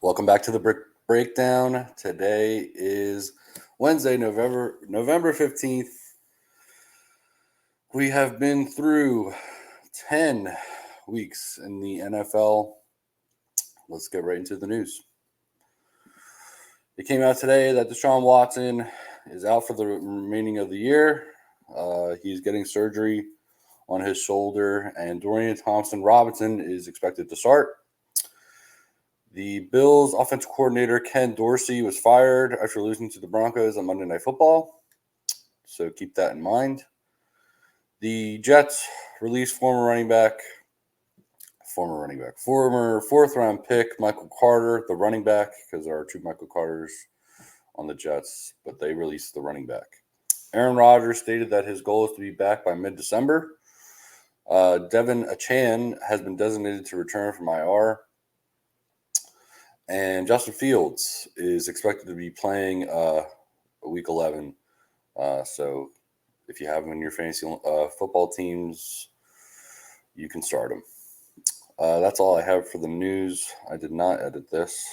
Welcome back to the Breakdown. Today is Wednesday, November 15th. We have been through 10 weeks in the NFL. Let's get right into the news. It came out today that Deshaun Watson is out for the remaining of the year. He's getting surgery on his shoulder, and Dorian Thompson-Robinson is expected to start. The Bills' offensive coordinator, Ken Dorsey, was fired after losing to the Broncos on Monday Night Football, so keep that in mind. The Jets released former fourth-round pick Michael Carter, the running back, because there are two Michael Carters on the Jets, but they released the running back. Aaron Rodgers stated that his goal is to be back by mid-December. Devin Achan has been designated to return from IR. And Justin Fields is expected to be playing Week 11. So if you have him in your fantasy football teams, you can start him. That's all I have for the news. I did not edit this.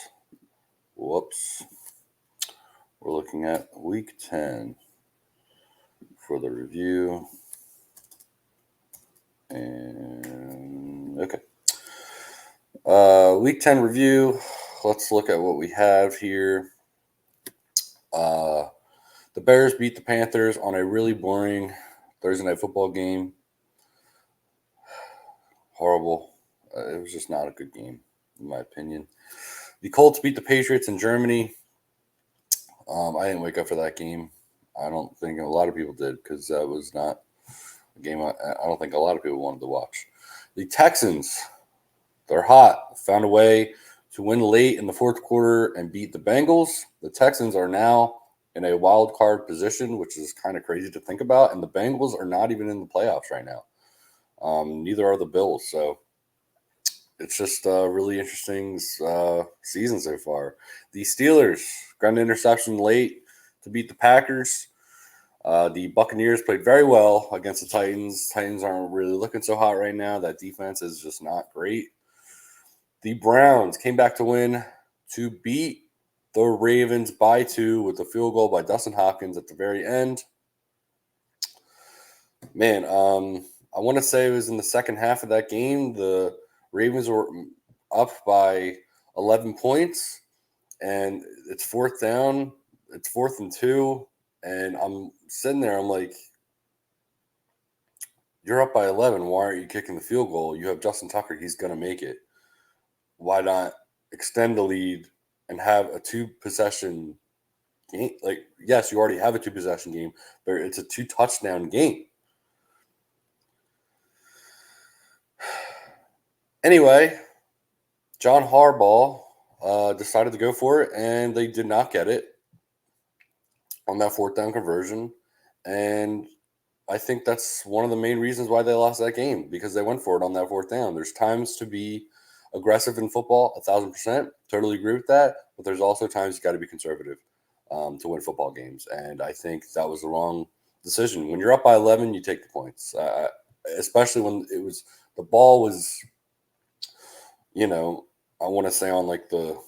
Whoops. We're looking at Week 10 for the review. And okay. Week 10 review. Let's look at what we have here. The Bears beat the Panthers on a really boring Thursday night football game. Horrible. It was just not a good game, in my opinion. The Colts beat the Patriots in Germany. I didn't wake up for that game. I don't think a lot of people did, because that was not a game I don't think a lot of people wanted to watch. The Texans, they're hot. Found a way to win late in the fourth quarter and beat the Bengals. The Texans are now in a wild card position, which is kind of crazy to think about. And the Bengals are not even in the playoffs right now. Neither are the Bills. So it's just a really interesting season so far. The Steelers got an interception late to beat the Packers. The Buccaneers played very well against the Titans. Titans aren't really looking so hot right now. That defense is just not great. The Browns came back to win to beat the Ravens by 2 with a field goal by Dustin Hopkins at the very end. Man, I want to say it was in the second half of that game. The Ravens were up by 11 points, and it's fourth down. It's 4th and 2, and I'm sitting there. I'm like, you're up by 11. Why aren't you kicking the field goal? You have Justin Tucker. He's going to make it. Why not extend the lead and have a 2-possession game? Like, yes, you already have a 2-possession game, but it's a 2-touchdown game. Anyway, John Harbaugh decided to go for it, and they did not get it on that 4th down conversion. And I think that's one of the main reasons why they lost that game, because they went for it on that 4th down. There's times to be aggressive in football, 1,000%. Totally agree with that. But there's also times you got to be conservative to win football games. And I think that was the wrong decision. When you're up by 11, you take the points, especially when the ball was, I want to say on like the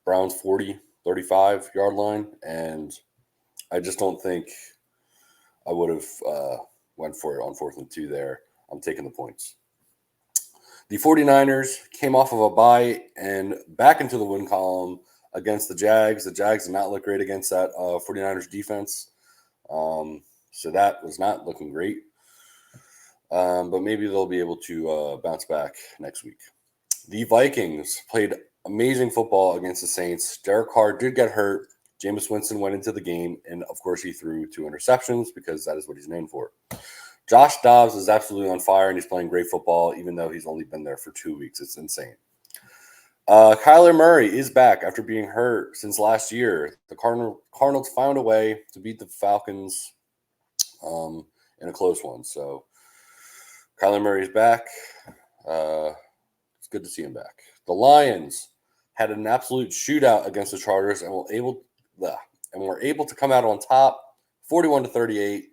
Browns 40, 35 yard line. And I just don't think I would have went for it on 4th and 2 there. I'm taking the points. The 49ers came off of a bye and back into the win column against the Jags. The Jags did not look great against that 49ers defense. So that was not looking great. But maybe they'll be able to bounce back next week. The Vikings played amazing football against the Saints. Derek Carr did get hurt. Jameis Winston went into the game, and of course he threw 2 interceptions because that is what he's known for. Josh Dobbs is absolutely on fire, and he's playing great football, even though he's only been there for 2 weeks. It's insane. Kyler Murray is back after being hurt since last year. The Cardinals found a way to beat the Falcons in a close one. So Kyler Murray is back. It's good to see him back. The Lions had an absolute shootout against the Chargers and were able to come out on top, 41-38.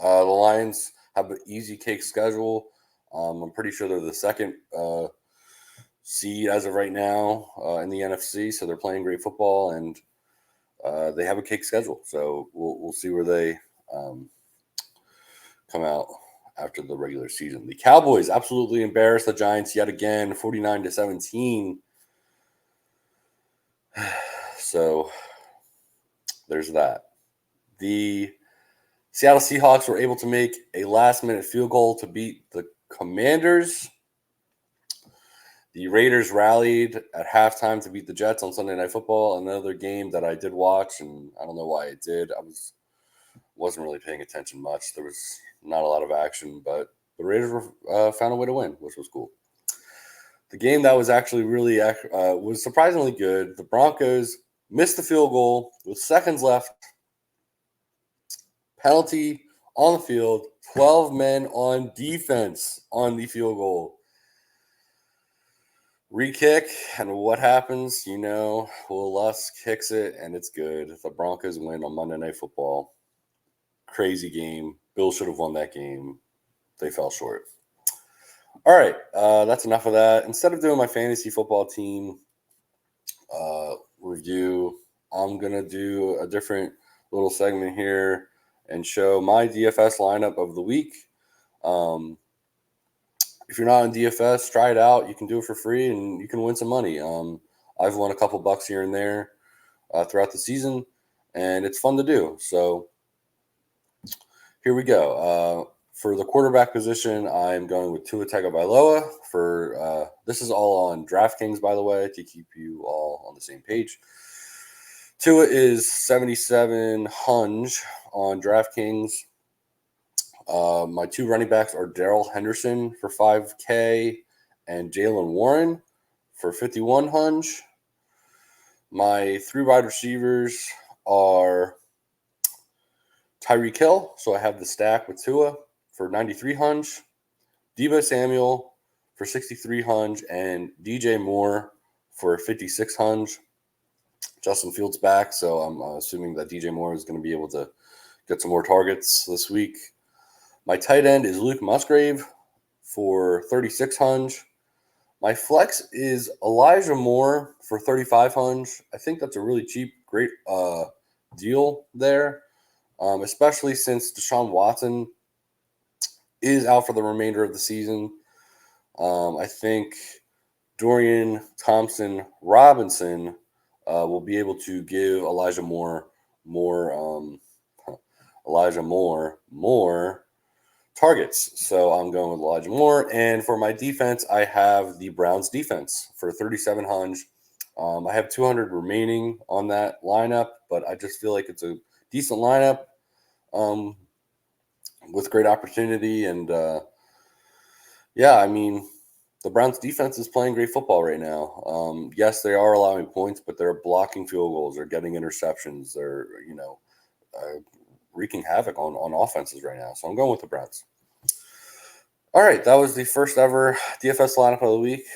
The Lions have an easy cake schedule. I'm pretty sure they're the second seed as of right now in the NFC, so they're playing great football, and they have a cake schedule. So we'll see where they come out after the regular season. The Cowboys absolutely embarrassed the Giants yet again, 49-17. So there's that. The Seattle Seahawks were able to make a last-minute field goal to beat the Commanders. The Raiders rallied at halftime to beat the Jets on Sunday Night Football, another game that I did watch, and I don't know why I did. I wasn't really paying attention much. There was not a lot of action, but the Raiders found a way to win, which was cool. The game that was actually really was surprisingly good. The Broncos missed the field goal with seconds left. Penalty on the field. 12 men on defense on the field goal. Re-kick, and what happens? Will Lusk kicks it, and it's good. The Broncos win on Monday Night Football. Crazy game. Bill should have won that game. They fell short. All right, that's enough of that. Instead of doing my fantasy football team review, I'm going to do a different little segment here and show my DFS lineup of the week. If you're not in DFS, try it out. You can do it for free, and you can win some money. I've won a couple bucks here and there throughout the season, and it's fun to do. So here we go. For the quarterback position, I'm going with Tua Tagovailoa. This is all on DraftKings, by the way, to keep you all on the same page. Tua is 7,700 on DraftKings. My two running backs are Darrell Henderson for $5K and Jalen Warren for 5,100. My three wide receivers are Tyreek Hill, so I have the stack with Tua for 9,300, Deebo Samuel for 6,300, and DJ Moore for 5,600. Justin Fields back, so I'm assuming that DJ Moore is going to be able to get some more targets this week. My tight end is Luke Musgrave for 3,600. My flex is Elijah Moore for 3,500. I think that's a really cheap, great deal there, especially since Deshaun Watson is out for the remainder of the season. I think Dorian Thompson-Robinson will be able to give Elijah Moore more targets. So I'm going with Elijah Moore. And for my defense, I have the Browns defense for 3,700. I have 200 remaining on that lineup, but I just feel like it's a decent lineup with great opportunity. And the Browns defense is playing great football right now. Yes, they are allowing points, but they're blocking field goals. They're getting interceptions. They're, wreaking havoc on offenses right now. So I'm going with the Browns. All right, that was the first ever DFS lineup of the week.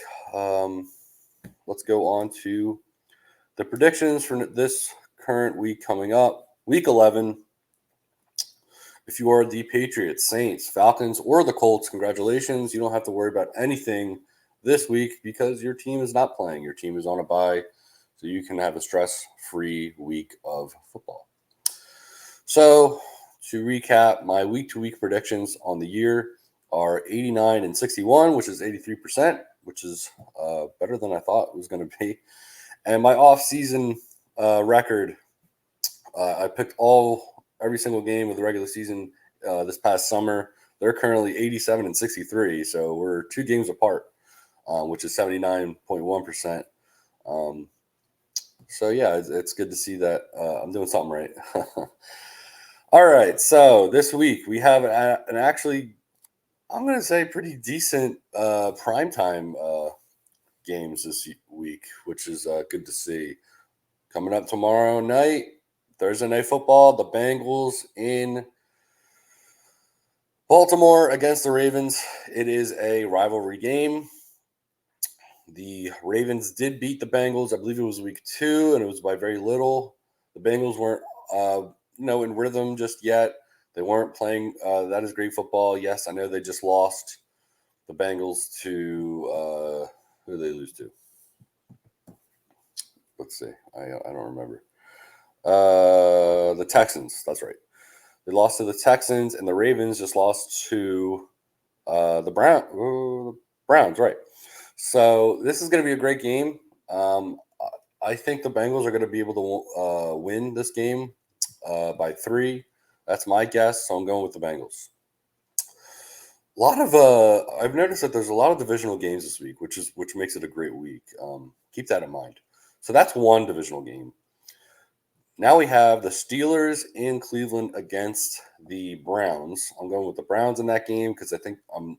Let's go on to the predictions for this current week coming up. Week 11. If you are the Patriots, Saints, Falcons, or the Colts, congratulations. You don't have to worry about anything this week because your team is not playing. Your team is on a bye, so you can have a stress-free week of football. So to recap, my week-to-week predictions on the year are 89 and 61, which is 83%, which is better than I thought it was going to be. And my off-season record, I picked every single game of the regular season this past summer. They're currently 87 and 63, so we're 2 games apart, which is 79.1%. So, yeah, it's good to see that I'm doing something right. All right, so this week we have an actually, I'm going to say, pretty decent primetime games this week, which is good to see. Coming up tomorrow night, Thursday Night Football, the Bengals in Baltimore against the Ravens. It is a rivalry game. The Ravens did beat the Bengals. I believe it was week 2, and it was by very little. The Bengals weren't in rhythm just yet. They weren't playing that is great football. Yes, I know they just lost the Bengals to Who did they lose to? Let's see. I don't remember. The Texans. That's right. They lost to the Texans, and the Ravens just lost to the Browns. Right. So this is going to be a great game. I think the Bengals are going to be able to win this game by 3. That's my guess. So I'm going with the Bengals. A lot of I've noticed that there's a lot of divisional games this week, which makes it a great week. Keep that in mind. So that's one divisional game. Now we have the Steelers in Cleveland against the Browns. I'm going with the Browns in that game because I think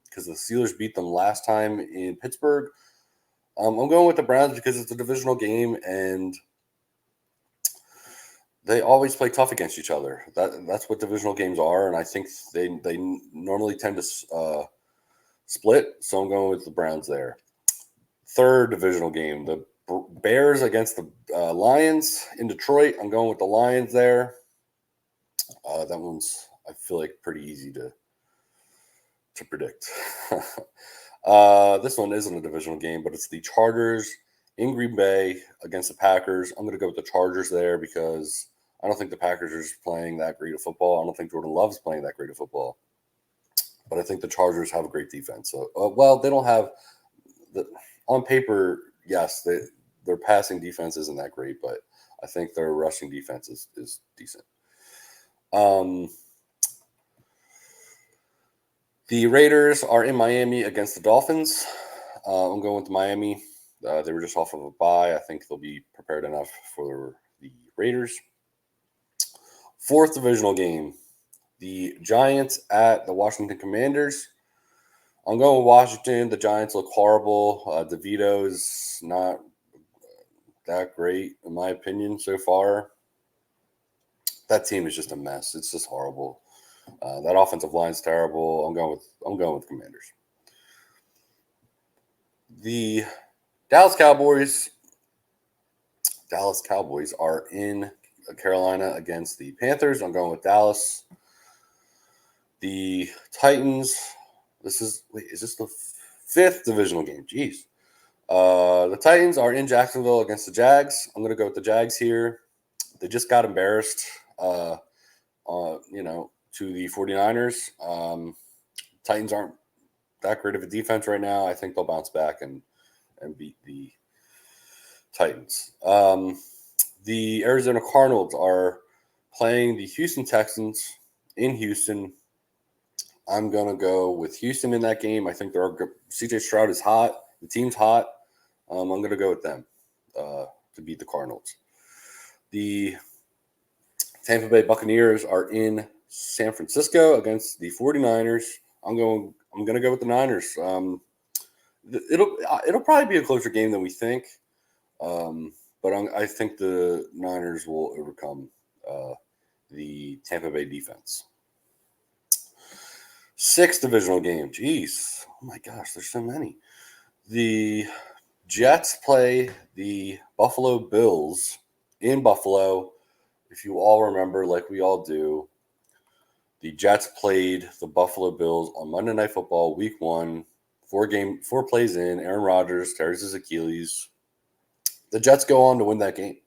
because the Steelers beat them last time in Pittsburgh. I'm going with the Browns because it's a divisional game and they always play tough against each other. That's what divisional games are, and I think they normally tend to split. So I'm going with the Browns there. Third divisional game, the Bears against the Lions in Detroit. I'm going with the Lions there. That one's, I feel like, pretty easy to predict. This one isn't a divisional game, but it's the Chargers in Green Bay against the Packers. I'm going to go with the Chargers there because I don't think the Packers are just playing that great of football. I don't think Jordan Love's playing that great of football. But I think the Chargers have a great defense. So, they don't have on paper, yes, their passing defense isn't that great, but I think their rushing defense is decent. The Raiders are in Miami against the Dolphins. I'm going with Miami. They were just off of a bye. I think they'll be prepared enough for the Raiders. Fourth divisional game, the Giants at the Washington Commanders. I'm going with Washington. The Giants look horrible. DeVito's not that great, in my opinion, so far. That team is just a mess. It's just horrible. That offensive line's terrible. I'm going with Commanders. The Dallas Cowboys are in Carolina against the Panthers. I'm going with Dallas. The Titans. Is this the fifth divisional game? Jeez. The Titans are in Jacksonville against the Jags. I'm going to go with the Jags here. They just got embarrassed, to the 49ers. Titans aren't that great of a defense right now. I think they'll bounce back and beat the Titans. The Arizona Cardinals are playing the Houston Texans in Houston. I'm going to go with Houston in that game. I think CJ Stroud is hot. The team's hot. I'm going to go with them to beat the Cardinals. The Tampa Bay Buccaneers are in San Francisco against the 49ers. I'm going to go with the Niners. It'll probably be a closer game than we think, but I think the Niners will overcome the Tampa Bay defense. Sixth divisional game. Jeez. Oh my gosh, there's so many. The Jets play the Buffalo Bills in Buffalo. If you all remember, like we all do, the Jets played the Buffalo Bills on Monday Night Football, Week 1, 4 plays in. Aaron Rodgers tears his Achilles. The Jets go on to win that game.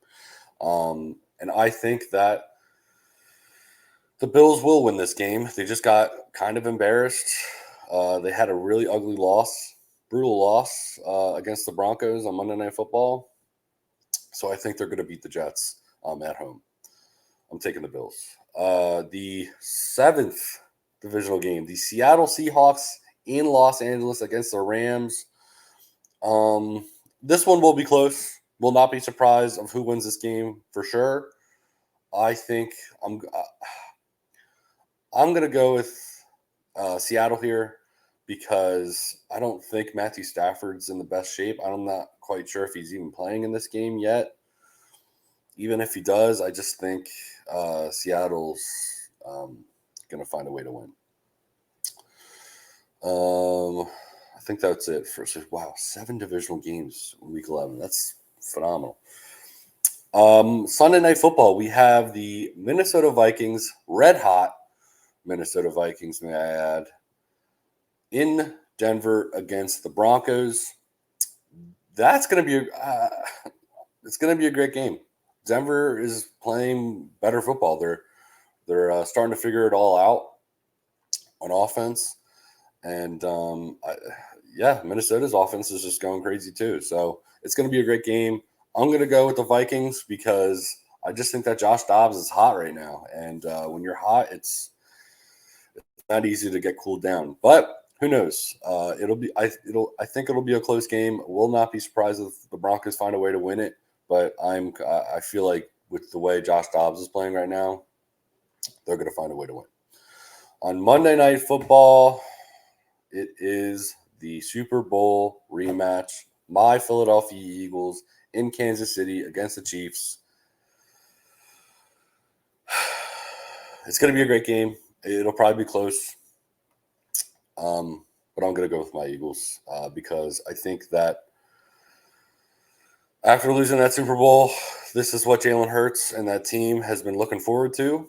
And I think that the Bills will win this game. They just got kind of embarrassed. They had a really ugly brutal loss against the Broncos on Monday Night Football. So I think they're going to beat the Jets at home. I'm taking the Bills. The seventh divisional game, the Seattle Seahawks in Los Angeles against the Rams. This one will be close. Will not be surprised of who wins this game for sure. I think I'm going to go with Seattle here because I don't think Matthew Stafford's in the best shape. I'm not quite sure if he's even playing in this game yet. Even if he does, I just think Seattle's going to find a way to win. I think that's it for 7 divisional games in Week 11. That's phenomenal. Sunday Night Football, we have the Minnesota Vikings, red hot Minnesota Vikings, may I add, in Denver against the Broncos. that's going to be it's going to be a great game. Denver is playing better football. They're starting to figure it all out on offense, and Minnesota's offense is just going crazy too. So it's going to be a great game. I'm going to go with the Vikings because I just think that Josh Dobbs is hot right now, and when you're hot, it's not easy to get cooled down. But who knows? I think it'll be a close game. Will not be surprised if the Broncos find a way to win it. But I feel like with the way Josh Dobbs is playing right now, they're going to find a way to win. On Monday Night Football, it is the Super Bowl rematch. My Philadelphia Eagles in Kansas City against the Chiefs. It's going to be a great game. It'll probably be close. But I'm going to go with my Eagles because I think that after losing that Super Bowl, this is what Jalen Hurts and that team has been looking forward to.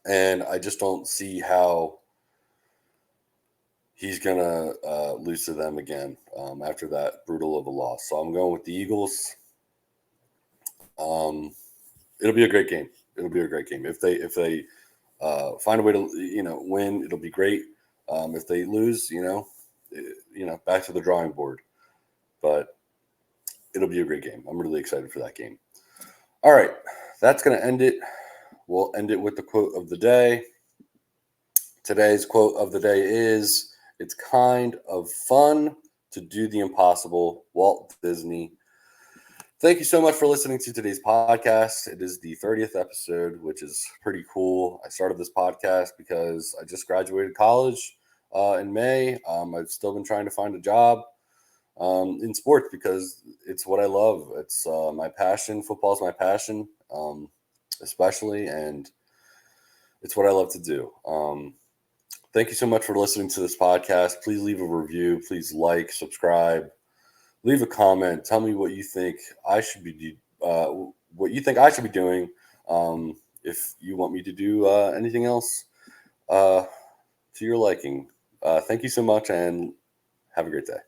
And I just don't see how he's going to lose to them again after that brutal of a loss. So I'm going with the Eagles. It'll be a great game. If they find a way to win, it'll be great. If they lose, back to the drawing board. But it'll be a great game. I'm really excited for that game. All right, that's going to end it. We'll end it with the quote of the day. Today's quote of the day is, "It's kind of fun to do the impossible." Walt Disney. Thank you so much for listening to today's podcast. It is the 30th episode, which is pretty cool. I started this podcast because I just graduated college in May. I've still been trying to find a job in sports because it's what I love. It's my passion. Football is my passion, especially, and it's what I love to do. Thank you so much for listening to this podcast. Please leave a review. Please like, subscribe. Leave a comment. Tell me what you think I should be doing. If you want me to do anything else to your liking. Thank you so much, and have a great day.